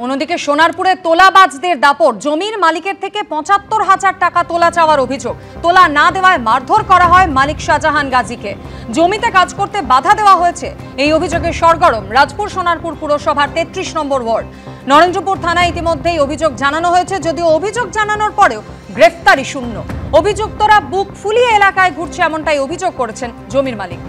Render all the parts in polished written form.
অন্যদিকে সোনারপুরে তোলাবাজদের দাপট, জমির মালিকের থেকে ৭৫,০০০ টাকা তোলা চাওয়ার অভিযোগ। তোলা না দেওয়ায় মারধর করা হয় মালিক শাহজাহান গাজীকে। জমিতে কাজ করতে বাধা দেওয়া হয়েছে, এই অভিযোগে সরগরম রাজপুর সোনারপুর পুরসভার ৩৩ নম্বর ওয়ার্ড। নরেন্দ্রপুর থানায় ইতিমধ্যেই অভিযোগ জানানো হয়েছে, যদিও অভিযোগ জানানোর পরেও গ্রেফতারি শূন্য। অভিযুক্তরা বুক ফুলিয়ে এলাকায় ঘুরছে, এমনটাই অভিযোগ করেছেন জমির মালিক।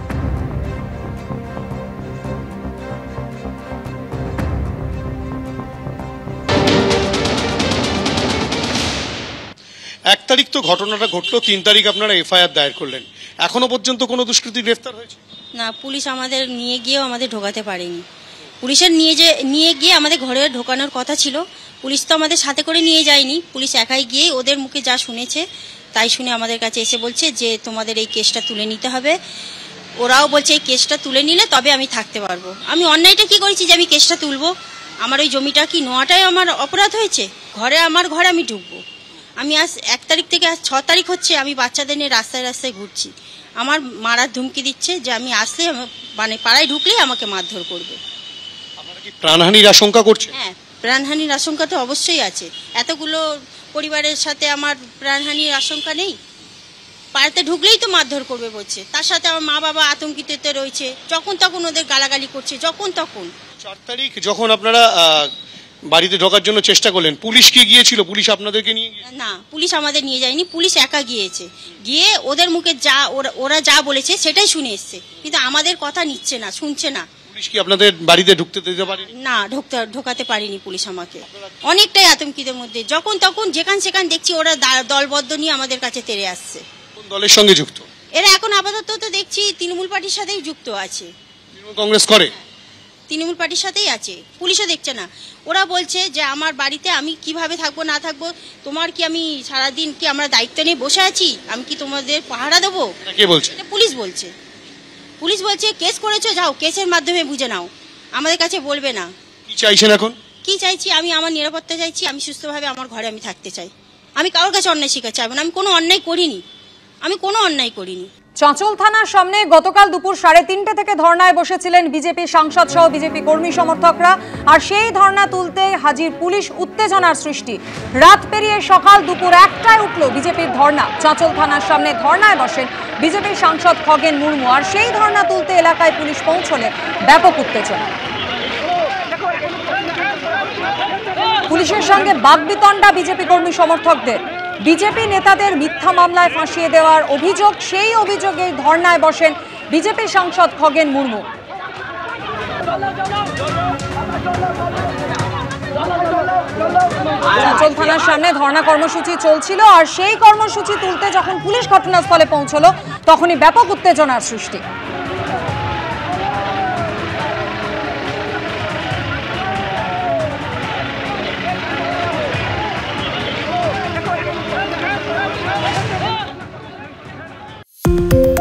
এক তারিখ তো ঘটনাটা ঘটলো, ৩ তারিখ আপনারা এফআইআর দায়ের করলেন, এখনো পর্যন্ত কোনো দুষ্কৃতী গ্রেফতার হয়েছে না? পুলিশ আমাদের নিয়ে গিয়েও আমাদের ঢোকাতে পারেনি। পুলিশের নিয়ে গিয়ে আমাদের ঘরে ঢোকানোর কথা ছিল, পুলিশ তো আমাদের সাথে করে নিয়ে যায়নি। পুলিশ একাই গিয়ে ওদের মুখে যা শুনেছে তাই শুনে আমাদের কাছে এসে বলছে যে তোমাদের এই কেসটা তুলে নিতে হবে। ওরাও বলছে এই কেসটা তুলে নিলে তবে আমি থাকতে পারবো। আমি অন্যায়টা কি করেছি যে আমি কেসটা তুলবো? আমার ওই জমিটা কি নেওয়াটাই আমার অপরাধ হয়েছে? আমার ঘরে আমি ঢুকবো? আমি আজ ১ তারিখ থেকে আজ ৬ তারিখ হচ্ছে আমি বাচ্চাদের নিয়ে রাস্তায় রাস্তায় ঘুরছি। আমার মারার ধুমকি দিচ্ছে যে আমি আসলে মানে পাড়ায় ঢুকলেই আমাকে মারধর করবে। আপনারা কি প্রাণহানির আশঙ্কা করছেন? হ্যাঁ, প্রাণহানির আশঙ্কা তো অবশ্যই আছে। এতগুলো পরিবারের সাথে আমার প্রাণহানির আশঙ্কা নেই? পাড়াতে ঢুকলেই তো মারধর করবে বলছে, তার সাথে আমার মা বাবা আতঙ্কিত রয়েছে, যখন তখন ওদের গালাগালি করছে, যখন তখন। ৪ তারিখ যখন আপনারা বাড়িতে ঢোকার জন্য চেষ্টা করলেন, পুলিশ কি গিয়েছিল? পুলিশ আপনাদেরকে নিয়ে গিয়েছিল? না, পুলিশ আমাদের নিয়ে যায়নি, পুলিশ একা গিয়েছে। গিয়ে ওদের মুখে যা ওরা যা বলেছে সেটাই শুনে এসছে, কিন্তু আমাদের কথা নিচ্ছে না, শুনছে না। পুলিশ কি আপনাদের বাড়িতে ঢুকতে দিতে পারেনি? না, ঢোকাতে পারেনি পুলিশ আমাকে। অনেকটাই আতঙ্কিতের মধ্যে, যখন তখন যেখান সেখান দেখছি ওরা দলবদ্ধ নিয়ে আমাদের কাছে তেড়ে আসছে। কোন দলের সঙ্গে যুক্ত এরা? এখন আপাতত তো দেখছি তৃণমূল পার্টির সাথেই যুক্ত আছে। তৃণমূল কংগ্রেস করে? তৃণমূল পার্টির সাথেই আছে, পুলিশও দেখছে না। ওরা বলছে যে আমার বাড়িতে আমি কিভাবে থাকবো না থাকবো, তোমার কি আমি সারাদিন কি আমরা দায়িত্ব নিয়ে বসে আছি? আমি কি তোমাদের পাহারা দেবো? কে বলছে? পুলিশ বলছে। পুলিশ বলছে কেস করেছো, যাও কেসের মাধ্যমে বুঝে নাও, আমাদের কাছে বলবে না। কি চাইছেন এখন? কি চাইছি? আমি আমার নিরাপত্তা চাইছি, আমি সুস্থভাবে আমার ঘরে আমি থাকতে চাই। আমি কারোর কাছে অন্যায় শিকার চাইবো না, আমি কোনো অন্যায় করিনি। চাঁচল থানার সামনে গতকাল দুপুর ৩:৩০ থেকে ধর্নায় বসেছিলেন বিজেপি সাংসদ সহ বিজেপি কর্মী সমর্থকরা। আর সেই ধর্না তুলতে হাজির পুলিশ, উত্তেজনার সৃষ্টি। রাত পেরিয়ে সকাল দুপুর ১টায় উঠল বিজেপির ধর্না। চাঁচল থানার সামনে ধর্নায় বসেন বিজেপি সাংসদ খগেন মুর্মু। আর সেই ধর্না তুলতে এলাকায় পুলিশ পৌঁছলে ব্যাপক উত্তেজনা। পুলিশের সঙ্গে বাকবিতণ্ডা বিজেপি কর্মী সমর্থকদের। বিজেপি নেতাদের মিথ্যা মামলায় ফাঁসিয়ে দেওয়ার অভিযোগ, সেই অভিযোগে ধর্নায় বসেন বিজেপি সাংসদ খগেন মুর্মু। চাঁচল থানার সামনে ধর্না কর্মসূচি চলছিল, আর সেই কর্মসূচি তুলতে যখন পুলিশ ঘটনাস্থলে পৌঁছলো তখনই ব্যাপক উত্তেজনার সৃষ্টি। you